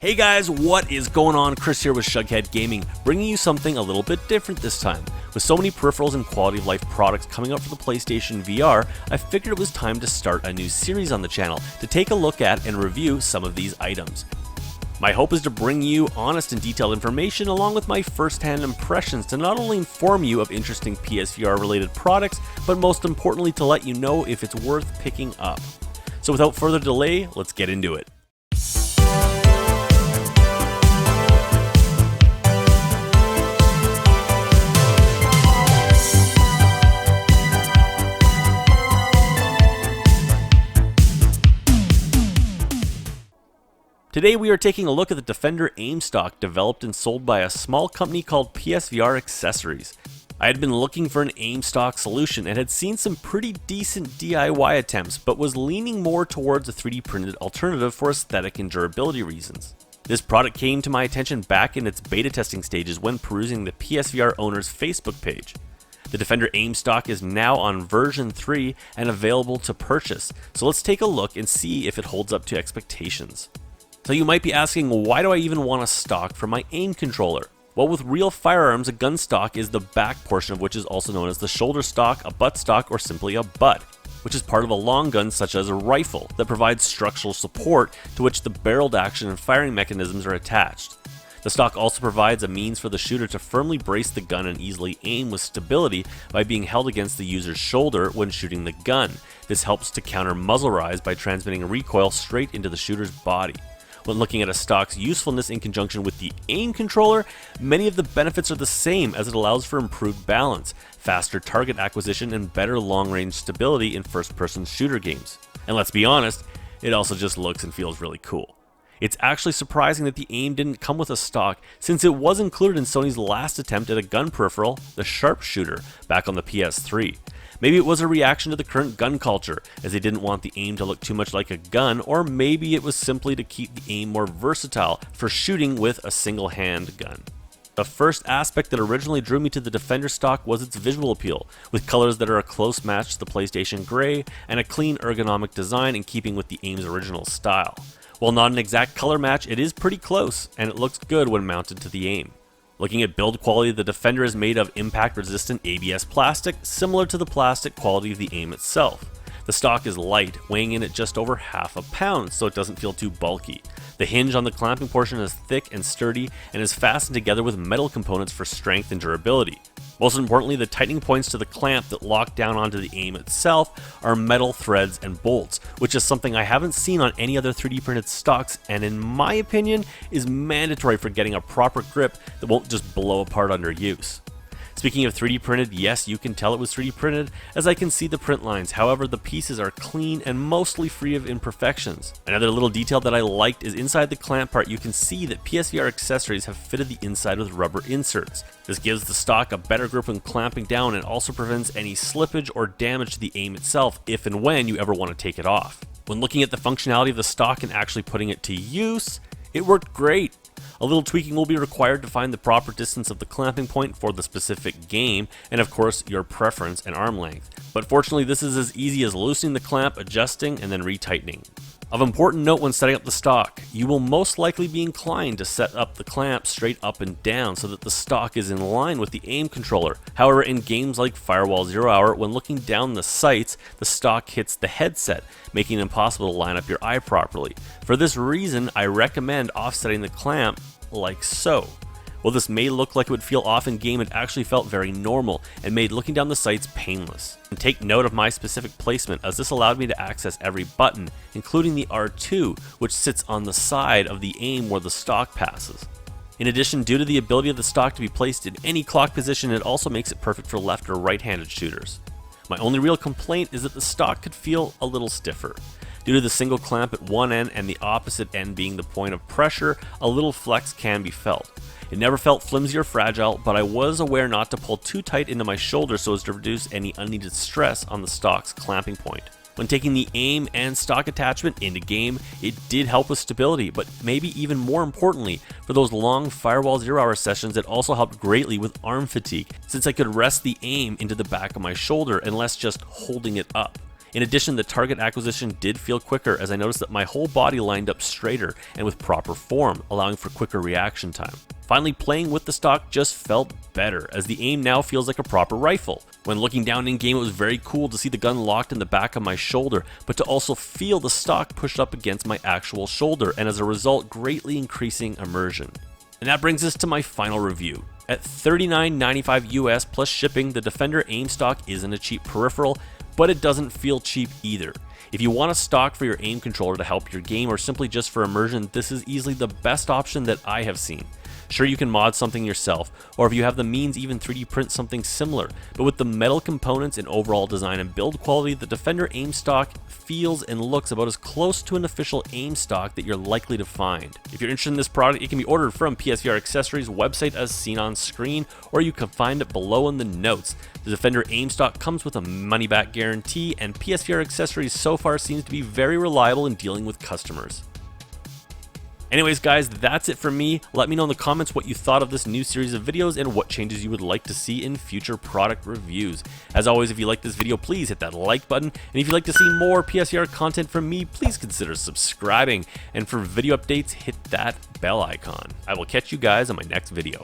Hey guys, what is going on? Chris here with Shughead Gaming, bringing you something a little bit different this time. With so many peripherals and quality of life products coming up for the PlayStation VR, I figured it was time to start a new series on the channel to take a look at and review some of these items. My hope is to bring you honest and detailed information along with my first-hand impressions to not only inform you of interesting PSVR related products, but most importantly to let you know if it's worth picking up. So without further delay, let's get into it. Today we are taking a look at the Defender Aim Stock developed and sold by a small company called PSVR Accessories. I had been looking for an aim stock solution and had seen some pretty decent DIY attempts, but was leaning more towards a 3D printed alternative for aesthetic and durability reasons. This product came to my attention back in its beta testing stages when perusing the PSVR owner's Facebook page. The Defender Aim Stock is now on version 3 and available to purchase, so let's take a look and see if it holds up to expectations. So you might be asking, why do I even want a stock for my aim controller? Well, with real firearms, a gun stock is the back portion of which is also known as the shoulder stock, a butt stock, or simply a butt, which is part of a long gun such as a rifle that provides structural support to which the barreled action and firing mechanisms are attached. The stock also provides a means for the shooter to firmly brace the gun and easily aim with stability by being held against the user's shoulder when shooting the gun. This helps to counter muzzle rise by transmitting a recoil straight into the shooter's body. When looking at a stock's usefulness in conjunction with the aim controller, many of the benefits are the same, as it allows for improved balance, faster target acquisition, and better long-range stability in first-person shooter games. And let's be honest, it also just looks and feels really cool. It's actually surprising that the aim didn't come with a stock, since it was included in Sony's last attempt at a gun peripheral, the Sharpshooter, back on the PS3. Maybe it was a reaction to the current gun culture, as they didn't want the aim to look too much like a gun, or maybe it was simply to keep the aim more versatile for shooting with a single hand gun. The first aspect that originally drew me to the Defender stock was its visual appeal, with colors that are a close match to the PlayStation Gray and a clean ergonomic design in keeping with the aim's original style. While not an exact color match, it is pretty close, and it looks good when mounted to the aim. Looking at build quality, the Defender is made of impact-resistant ABS plastic, similar to the plastic quality of the aim itself. The stock is light, weighing in at just over half a pound, so it doesn't feel too bulky. The hinge on the clamping portion is thick and sturdy and is fastened together with metal components for strength and durability. Most importantly, the tightening points to the clamp that lock down onto the aim itself are metal threads and bolts, which is something I haven't seen on any other 3D printed stocks, and in my opinion is mandatory for getting a proper grip that won't just blow apart under use. Speaking of 3D printed, yes, you can tell it was 3D printed, as I can see the print lines. However, the pieces are clean and mostly free of imperfections. Another little detail that I liked is inside the clamp part you can see that PSVR Accessories have fitted the inside with rubber inserts. This gives the stock a better grip when clamping down and also prevents any slippage or damage to the aim itself if and when you ever want to take it off. When looking at the functionality of the stock and actually putting it to use, it worked great. A little tweaking will be required to find the proper distance of the clamping point for the specific game, and of course your preference and arm length. But fortunately this is as easy as loosening the clamp, adjusting, and then retightening. Of important note when setting up the stock, you will most likely be inclined to set up the clamp straight up and down so that the stock is in line with the aim controller. However, in games like Firewall Zero Hour, when looking down the sights, the stock hits the headset, making it impossible to line up your eye properly. For this reason, I recommend offsetting the clamp like so. While this may look like it would feel off in game, it actually felt very normal and made looking down the sights painless. And take note of my specific placement, as this allowed me to access every button, including the R2, which sits on the side of the aim where the stock passes. In addition, due to the ability of the stock to be placed in any clock position, it also makes it perfect for left or right-handed shooters. My only real complaint is that the stock could feel a little stiffer. Due to the single clamp at one end and the opposite end being the point of pressure, a little flex can be felt. It never felt flimsy or fragile, but I was aware not to pull too tight into my shoulder so as to reduce any unneeded stress on the stock's clamping point. When taking the aim and stock attachment into game, it did help with stability, but maybe even more importantly, for those long Firewall Zero Hour sessions, it also helped greatly with arm fatigue, since I could rest the aim into the back of my shoulder and less just holding it up. In addition, the target acquisition did feel quicker as I noticed that my whole body lined up straighter and with proper form, allowing for quicker reaction time. Finally, playing with the stock just felt better, as the aim now feels like a proper rifle. When looking down in game, it was very cool to see the gun locked in the back of my shoulder, but to also feel the stock pushed up against my actual shoulder, and as a result, greatly increasing immersion. And that brings us to my final review. At $39.95 US plus shipping, the Defender Aim Stock isn't a cheap peripheral, but it doesn't feel cheap either. If you want a stock for your aim controller to help your game or simply just for immersion, this is easily the best option that I have seen. Sure, you can mod something yourself, or if you have the means, even 3D print something similar, but with the metal components and overall design and build quality, the Defender Aim Stock feels and looks about as close to an official aim stock that you're likely to find. If you're interested in this product, it can be ordered from PSVR Accessories website as seen on screen, or you can find it below in the notes. The Defender Aim Stock comes with a money-back guarantee, and PSVR Accessories so far seems to be very reliable in dealing with customers. Anyways guys, that's it for me. Let me know in the comments what you thought of this new series of videos and what changes you would like to see in future product reviews. As always, if you like this video, please hit that like button, and if you'd like to see more PSVR content from me, please consider subscribing, and for video updates, hit that bell icon. I will catch you guys on my next video.